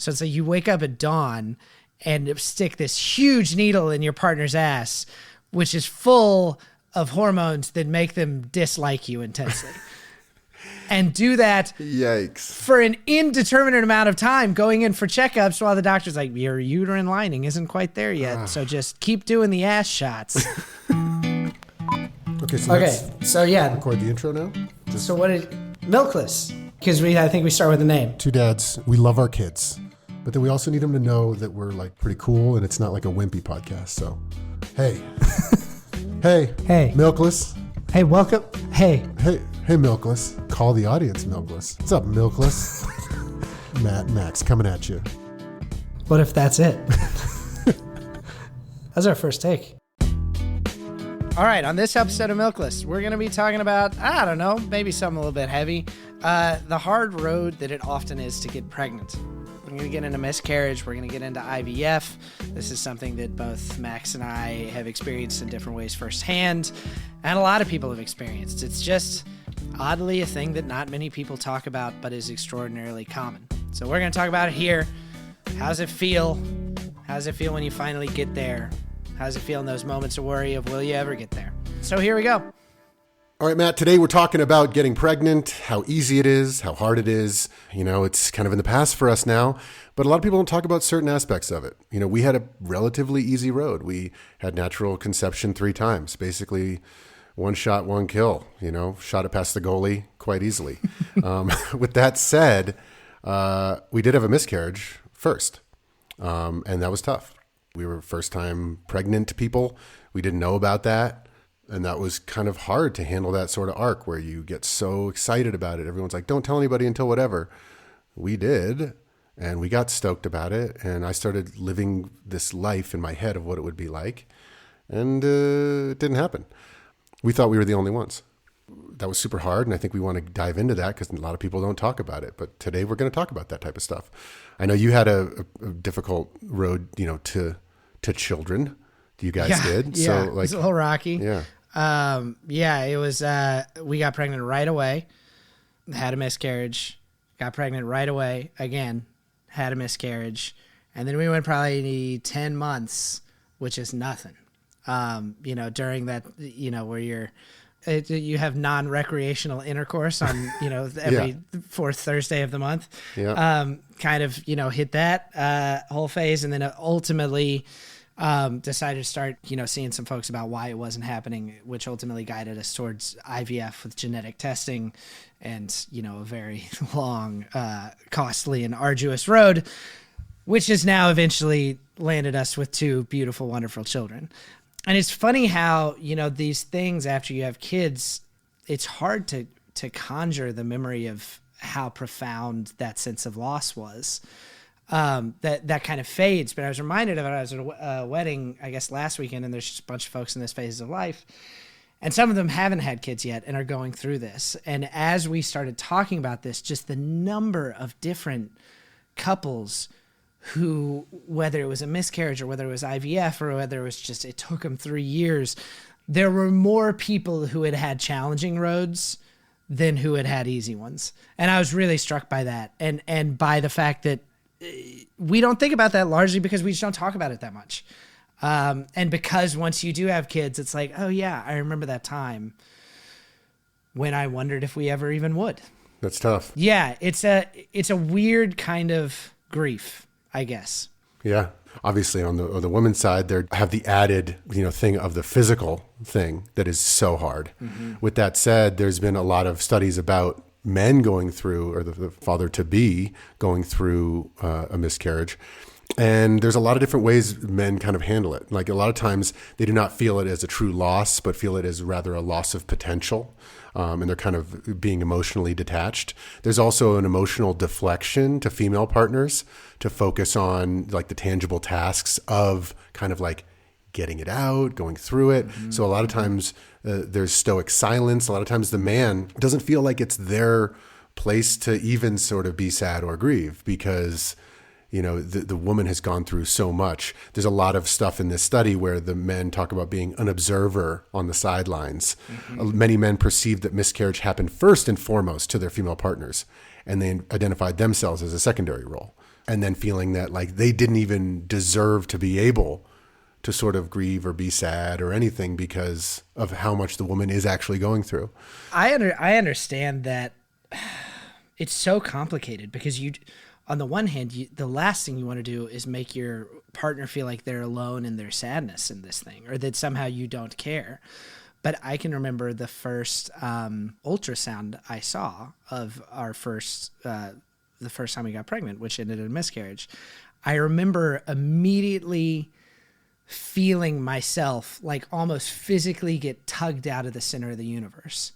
So it's like you wake up at dawn and stick this huge needle in your partner's ass, which is full of hormones that make them dislike you intensely. And do that for an indeterminate amount of time, going in for checkups while the doctor's like, your uterine lining isn't quite there yet. So just keep doing the ass shots. Okay, so yeah. Record the intro now. So what is Milkless? Because I think we start with the name. Two dads, we love our kids, but then we also need them to know that we're like pretty cool and it's not like a wimpy podcast. So, hey. Hey. Milkless. Hey, welcome. Hey, Milkless. Call the audience Milkless. What's up, Milkless? Max, coming at you. What if that's it? That's our first take. All right, on this episode of Milkless, we're going to be talking about, I don't know, maybe something a little bit heavy. The hard road that it often is to get pregnant. We're going to get into miscarriage. We're going to get into IVF. This is something that both Max and I have experienced in different ways firsthand, and a lot of people have experienced. It's just oddly a thing that not many people talk about, but is extraordinarily common. So we're going to talk about it here. How does it feel? How does it feel when you finally get there? How does it feel in those moments of worry of, will you ever get there? So here we go. All right, Matt, today we're talking about getting pregnant, how easy it is, how hard it is. You know, it's kind of in the past for us now, but a lot of people don't talk about certain aspects of it. You know, we had a relatively easy road. We had natural conception 3 times, basically one shot, one kill, you know, shot it past the goalie quite easily. With that said, we did have a miscarriage first, and that was tough. We were first time pregnant people. We didn't know about that. And that was kind of hard to handle that sort of arc where you get so excited about it. Everyone's like, don't tell anybody until whatever. We did. And we got stoked about it. And I started living this life in my head of what it would be like. And it didn't happen. We thought we were the only ones. That was super hard. And I think we want to dive into that because a lot of people don't talk about it. But today we're going to talk about that type of stuff. I know you had a difficult road, you know, to children. You guys did. Yeah, so, like, it was a little rocky. Yeah. It was, we got pregnant right away, had a miscarriage, got pregnant right away, again, had a miscarriage. And then we went probably 10 months, which is nothing. You know, during that, you know, where you have non-recreational intercourse on, you know, every fourth Thursday of the month, kind of, you know, hit that, whole phase. And then ultimately, decided to start, you know, seeing some folks about why it wasn't happening, which ultimately guided us towards IVF with genetic testing and, you know, a very long, costly and arduous road, which has now eventually landed us with 2 beautiful, wonderful children. And it's funny how, you know, these things after you have kids, it's hard to conjure the memory of how profound that sense of loss was. That kind of fades. But I was reminded of it. I was at a wedding, I guess, last weekend, and there's just a bunch of folks in this phase of life. And some of them haven't had kids yet and are going through this. And as we started talking about this, just the number of different couples who, whether it was a miscarriage or whether it was IVF or whether it was just, it took them 3 years, there were more people who had had challenging roads than who had had easy ones. And I was really struck by that. And by the fact that we don't think about that largely because we just don't talk about it that much. And because once you do have kids, it's like, oh yeah, I remember that time when I wondered if we ever even would. That's tough. Yeah. It's a weird kind of grief, I guess. Yeah. Obviously on the women's side, they have the added, you know, thing of the physical thing that is so hard. Mm-hmm. With that said, there's been a lot of studies about men going through, or the father-to-be going through a miscarriage. And there's a lot of different ways men kind of handle it. Like a lot of times they do not feel it as a true loss, but feel it as rather a loss of potential. And they're kind of being emotionally detached. There's also an emotional deflection to female partners to focus on like the tangible tasks of kind of like getting it out, going through it. Mm-hmm. So a lot of times there's stoic silence. A lot of times the man doesn't feel like it's their place to even sort of be sad or grieve because, you know, the woman has gone through so much. There's a lot of stuff in this study where the men talk about being an observer on the sidelines. Mm-hmm. Many men perceive that miscarriage happened first and foremost to their female partners, and they identified themselves as a secondary role. and then feeling that like they didn't even deserve to be able to sort of grieve or be sad or anything because of how much the woman is actually going through. I understand that it's so complicated because on the one hand, the last thing you want to do is make your partner feel like they're alone in their sadness in this thing, or that somehow you don't care. But I can remember the first ultrasound I saw of our the first time we got pregnant, which ended in a miscarriage. I remember immediately feeling myself like almost physically get tugged out of the center of the universe.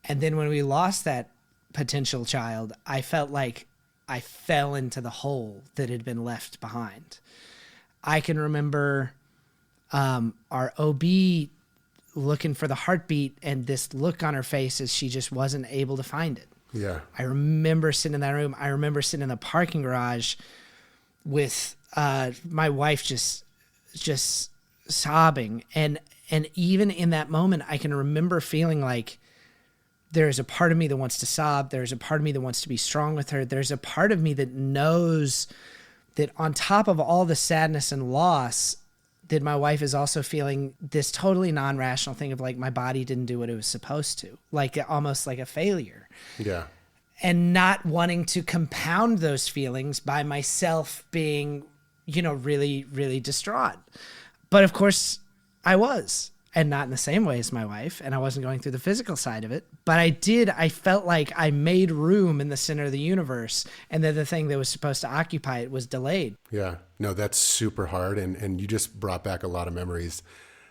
And then when we lost that potential child, I felt like I fell into the hole that had been left behind. I can remember our OB looking for the heartbeat and this look on her face as she just wasn't able to find it. Yeah. I remember sitting in that room. I remember sitting in the parking garage with my wife just sobbing. And even in that moment, I can remember feeling like there's a part of me that wants to sob. There's a part of me that wants to be strong with her. There's a part of me that knows that on top of all the sadness and loss, that my wife is also feeling this totally non-rational thing of like, my body didn't do what it was supposed to, like almost like a failure. Yeah. And not wanting to compound those feelings by myself being, really, really distraught. But of course I was, and not in the same way as my wife. And I wasn't going through the physical side of it, but I felt like I made room in the center of the universe, and that the thing that was supposed to occupy it was delayed. Yeah, no, that's super hard. And you just brought back a lot of memories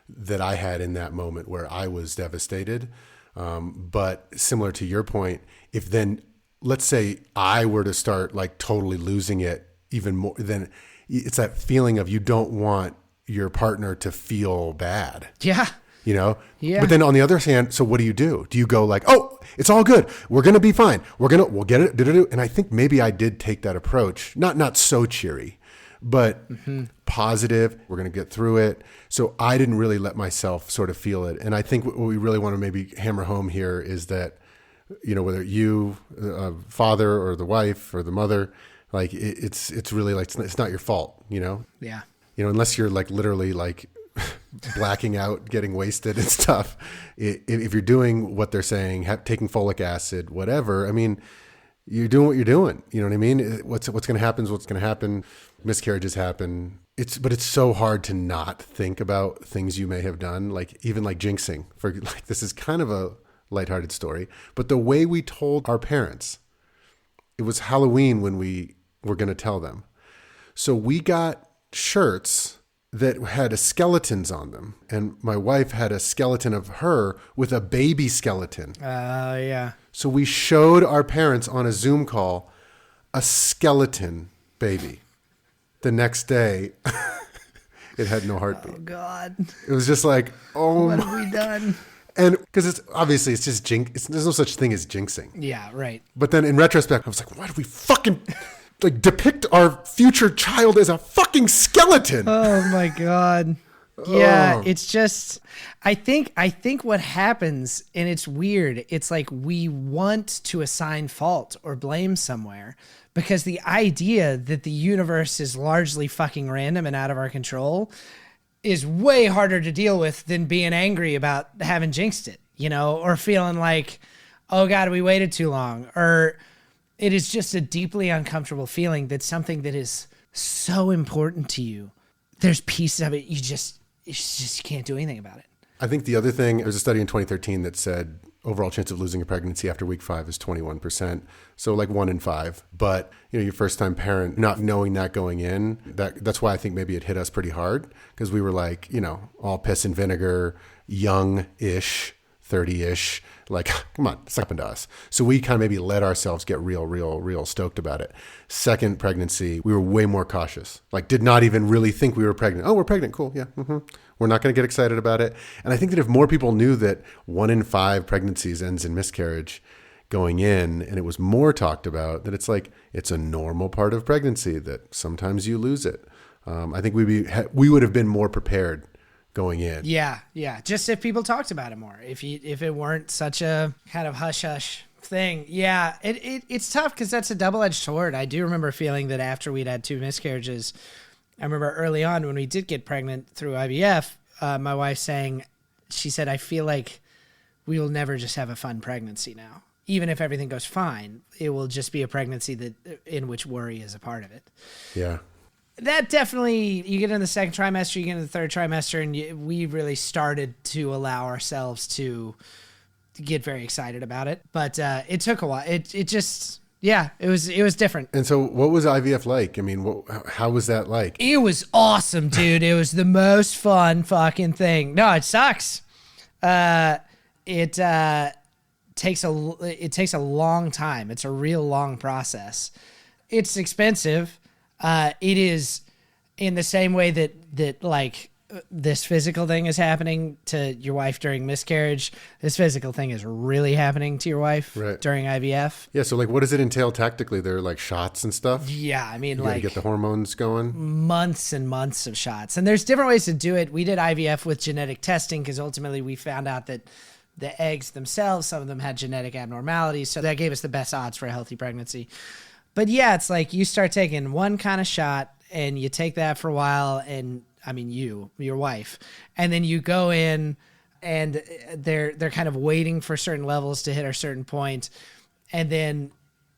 that I had in that moment where I was devastated. But similar to your point, if then, let's say I were to start like totally losing it even more, then it's that feeling of you don't want your partner to feel bad. Yeah. Yeah. Yeah. But then on the other hand, so what do? Do you go like, oh, it's all good. We're going to be fine. We'll get it. And I think maybe I did take that approach, not so cheery, but positive. We're going to get through it. So I didn't really let myself sort of feel it. And I think what we really want to maybe hammer home here is that, whether you, father or the wife or the mother, like it's really like, it's not your fault, Yeah. Unless you're like literally like blacking out, getting wasted and stuff. If you're doing what they're saying, taking folic acid, whatever, I mean, you're doing what you're doing. You know what I mean? What's going to happen is what's going to happen. Miscarriages happen. But it's so hard to not think about things you may have done, like even like jinxing. For like, this is kind of a lighthearted story, but the way we told our parents, it was Halloween when we were going to tell them. So we got shirts that had skeletons on them, and my wife had a skeleton of her with a baby skeleton. Yeah. So we showed our parents on a Zoom call a skeleton baby. The next day, it had no heartbeat. Oh God. It was just like, oh, what have we done? And because it's just there's no such thing as jinxing. Yeah, right. But then in retrospect, I was like, why did we fucking like depict our future child as a fucking skeleton? Oh my God. Yeah, it's just, I think what happens, and it's weird, it's like we want to assign fault or blame somewhere, because the idea that the universe is largely fucking random and out of our control is way harder to deal with than being angry about having jinxed it, or feeling like, oh God, we waited too long. Or it is just a deeply uncomfortable feeling that something that is so important to you, there's pieces of it you just can't do anything about it. I think the other thing, there was a study in 2013 that said overall chance of losing a pregnancy after week 5 is 21%. So like 1 in 5. But your first time parent, not knowing that going in, that's why I think maybe it hit us pretty hard, because we were like, all piss and vinegar, young-ish, 30-ish, like, come on, it's happened to us. So we kind of maybe let ourselves get real stoked about it. Second pregnancy, we were way more cautious, like did not even really think we were pregnant. Oh, we're pregnant. Cool. Yeah. Mm-hmm. We're not going to get excited about it. And I think that if more people knew that 1 in 5 pregnancies ends in miscarriage going in, and it was more talked about, that it's like, it's a normal part of pregnancy that sometimes you lose it. I think we would have been more prepared going in. Yeah. Just if people talked about it more, if it weren't such a kind of hush hush thing. Yeah, it's tough because that's a double-edged sword. I do remember feeling that after we'd had 2 miscarriages, I remember early on when we did get pregnant through IVF, my wife saying, she said, I feel like we will never just have a fun pregnancy now. Even if everything goes fine, it will just be a pregnancy in which worry is a part of it. Yeah. That definitely, you get in the second trimester, you get in the third trimester, and we really started to allow ourselves to get very excited about it. But it took a while. It just, yeah, it was different. And so what was IVF like? I mean, how was that like? It was awesome, dude. It was the most fun fucking thing. No, it sucks. It takes a long time. It's a real long process. It's expensive. It is in the same way that like this physical thing is happening to your wife during miscarriage. This physical thing is really happening to your wife during IVF. Yeah. So like, what does it entail tactically? There are like shots and stuff. Yeah. I mean, you like get the hormones going. Months and months of shots. And there's different ways to do it. We did IVF with genetic testing because ultimately we found out that the eggs themselves, some of them had genetic abnormalities. So that gave us the best odds for a healthy pregnancy. But yeah, it's like you start taking one kind of shot and you take that for a while. And I mean, your wife, and then you go in and they're kind of waiting for certain levels to hit a certain point. And then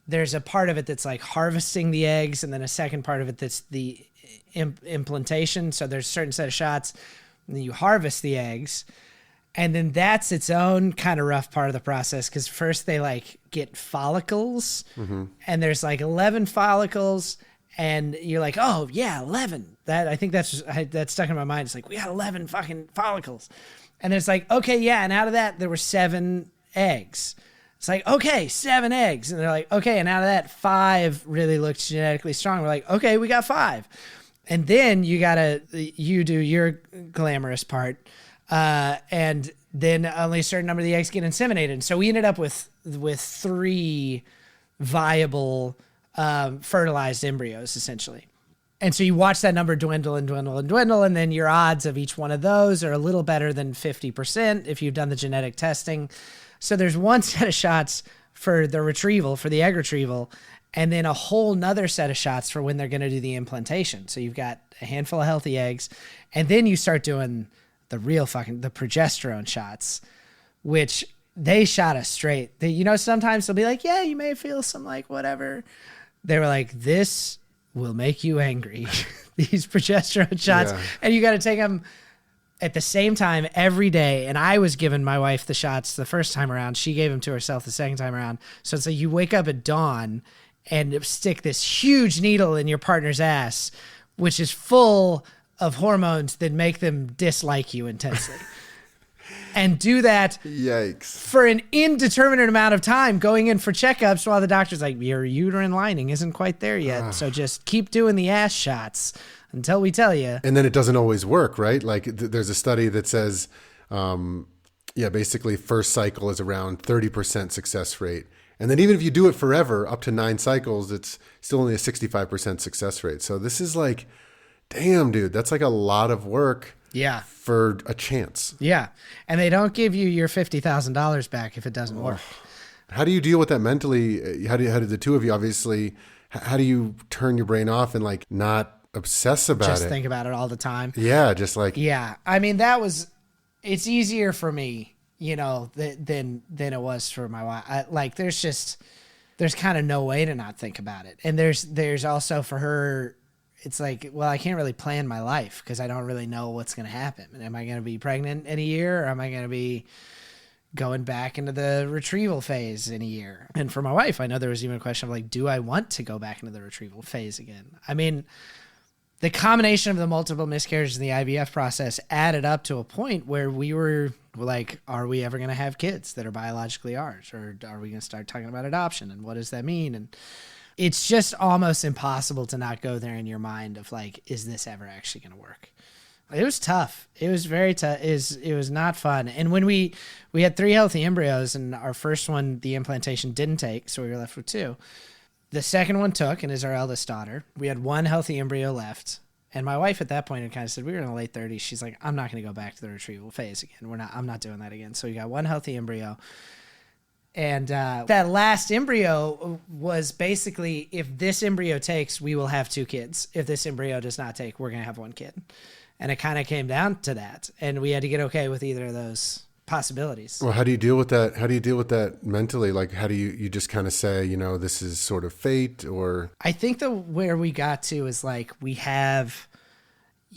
there's a part of it that's like harvesting the eggs. And then a second part of it that's the implantation. So there's a certain set of shots and then you harvest the eggs. And then that's its own kind of rough part of the process. Cause first they like get follicles and there's like 11 follicles and you're like, oh yeah, 11. I think that's stuck in my mind. It's like, we got 11 fucking follicles. And then it's like, okay, yeah. And out of that, there were 7 eggs. It's like, okay, 7 eggs. And they're like, okay. And out of that, 5 really looked genetically strong. We're like, okay, we got 5. And then you do your glamorous part. And then only a certain number of the eggs get inseminated. And so we ended up with 3 viable, fertilized embryos essentially. And so you watch that number dwindle and dwindle and dwindle. And then your odds of each one of those are a little better than 50% if you've done the genetic testing. So there's one set of shots for the retrieval, for the egg retrieval, and then a whole nother set of shots for when they're going to do the implantation. So you've got a handful of healthy eggs, and then you start doing the progesterone shots, which they shot us straight. Sometimes they'll be like, yeah, you may feel some like whatever. They were like, this will make you angry. These progesterone shots. Yeah. And you got to take them at the same time every day. And I was giving my wife the shots the first time around. She gave them to herself the second time around. So it's like you wake up at dawn and stick this huge needle in your partner's ass, which is full of hormones that make them dislike you intensely. And do that for an indeterminate amount of time, going in for checkups while the doctor's like, your uterine lining isn't quite there yet. So just keep doing the ass shots until we tell you. And then it doesn't always work, right? Like there's a study that says, basically first cycle is around 30% success rate. And then even if you do it forever, up to 9 cycles, it's still only a 65% success rate. So this is like, damn, dude, that's like a lot of work. Yeah. For a chance. Yeah. And they don't give you your $50,000 back if it doesn't work. How do you deal with that mentally? How do the two of you, obviously, how do you turn your brain off and like not obsess about it? Just think about it all the time. Yeah. Just like. Yeah. I mean, it's easier for me, than it was for my wife. There's kind of no way to not think about it. And there's also for her, it's like, well, I can't really plan my life because I don't really know what's going to happen. Am I going to be pregnant in a year, or am I going to be going back into the retrieval phase in a year? And for my wife, I know there was even a question of like, do I want to go back into the retrieval phase again? I mean, the combination of the multiple miscarriages and the IVF process added up to a point where we were like, are we ever going to have kids that are biologically ours? Or are we going to start talking about adoption? And what does that mean? And it's just almost impossible to not go there in your mind of like, is this ever actually going to work? It was tough. It was very tough. It was not fun. And when we had 3 healthy embryos, and our first one, the implantation didn't take, so we were left with 2. The second one took, and is our eldest daughter. We had 1 healthy embryo left. And my wife at that point had kind of said, we were in the late 30s. She's like, I'm not going to go back to the retrieval phase again. I'm not doing that again. So we got 1 healthy embryo. And that last embryo was basically, if this embryo takes, we will have 2 kids. If this embryo does not take, we're going to have 1 kid. And it kind of came down to that. And we had to get okay with either of those possibilities. Well, how do you deal with that? How do you deal with that mentally? Like, how do you just kind of say, this is sort of fate, or? I think where we got to is like, we have,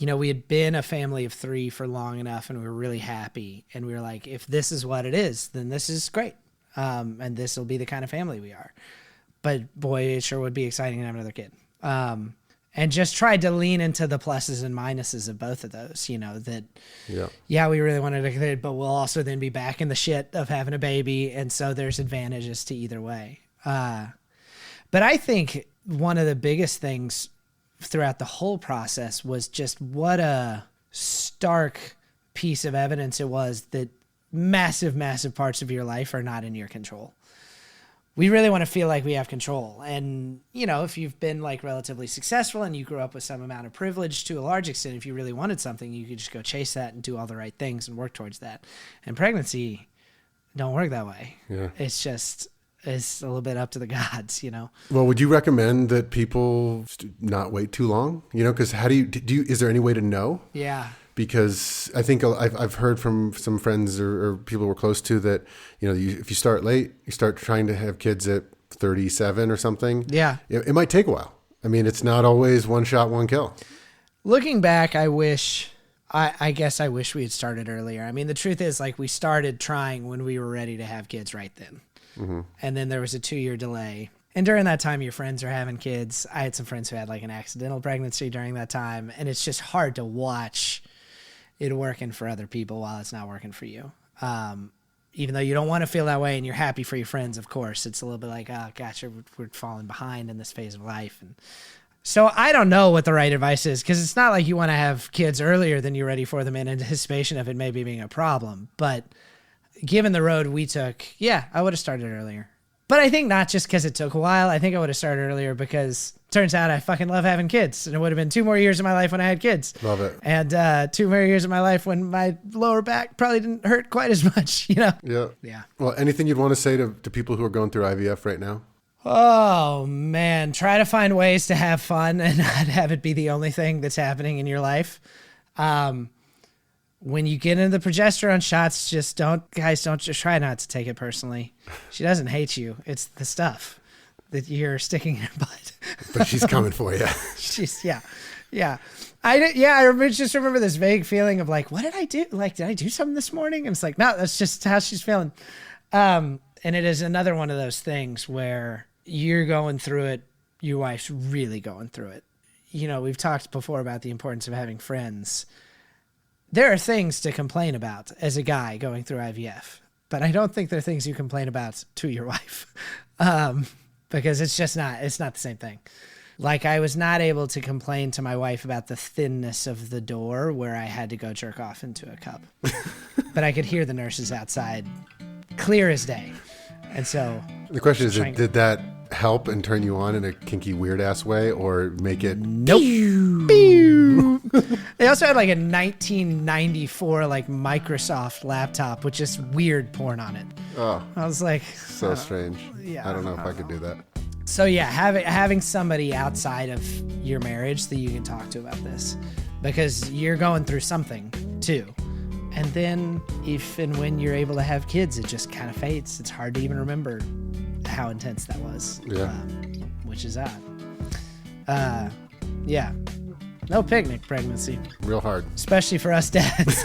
we had been a family of 3 for long enough, and we were really happy. And we were like, if this is what it is, then this is great. And this will be the kind of family we are. But boy, it sure would be exciting to have another kid. And just tried to lean into the pluses and minuses of both of those, that, we really wanted a kid, but we'll also then be back in the shit of having a baby. And so there's advantages to either way. But I think one of the biggest things throughout the whole process was just what a stark piece of evidence it was that massive, massive parts of your life are not in your control. We really want to feel like we have control. And, if you've been like relatively successful and you grew up with some amount of privilege to a large extent, if you really wanted something, you could just go chase that and do all the right things and work towards that. And pregnancy don't work that way. Yeah. It's a little bit up to the gods, Well, would you recommend that people not wait too long? Because how do you, is there any way to know? Yeah. Because I think I've heard from some friends or people we're close to that, if you start late, you start trying to have kids at 37 or something. Yeah. It might take a while. I mean, it's not always one shot, one kill. Looking back, I guess I wish we had started earlier. I mean, the truth is, like, we started trying when we were ready to have kids right then. Mm-hmm. And then there was a 2-year delay. And during that time, your friends are having kids. I had some friends who had like an accidental pregnancy during that time. And it's just hard to watch it working for other people while it's not working for you. Even though you don't want to feel that way and you're happy for your friends, of course, it's a little bit like, oh, gosh, we're falling behind in this phase of life. And so I don't know what the right advice is, because it's not like you want to have kids earlier than you're ready for them in anticipation of it maybe being a problem. But given the road we took, I would have started earlier. But I think not just because it took a while. I think I would have started earlier because it turns out I fucking love having kids. And it would have been 2 more years of my life when I had kids. Love it. And 2 more years of my life when my lower back probably didn't hurt quite as much, Yeah. Yeah. Well, anything you'd want to say to people who are going through IVF right now? Oh, man. Try to find ways to have fun and not have it be the only thing that's happening in your life. When you get into the progesterone shots, just try not to take it personally. She doesn't hate you. It's the stuff that you're sticking in her butt. But she's coming for you. Yeah. I just remember this vague feeling of like, what did I do? Like, did I do something this morning? And it's like, no, that's just how she's feeling. And it is another one of those things where you're going through it. Your wife's really going through it. We've talked before about the importance of having friends. There are things to complain about as a guy going through IVF, but I don't think there are things you complain about to your wife, because it's not the same thing. Like, I was not able to complain to my wife about the thinness of the door where I had to go jerk off into a cup, but I could hear the nurses outside clear as day. And so the question is, did that help and turn you on in a kinky, weird ass way, or make it? Nope. Pew. They also had like a 1994 like Microsoft laptop with just weird porn on it. Oh, I was like, so strange. Yeah, I don't know if I could do that. So having somebody outside of your marriage that you can talk to about this, because you're going through something too. And then if and when you're able to have kids, it just kind of fades. It's hard to even remember how intense that was. Yeah. Which is odd. Yeah. No picnic pregnancy. Real hard. Especially for us dads.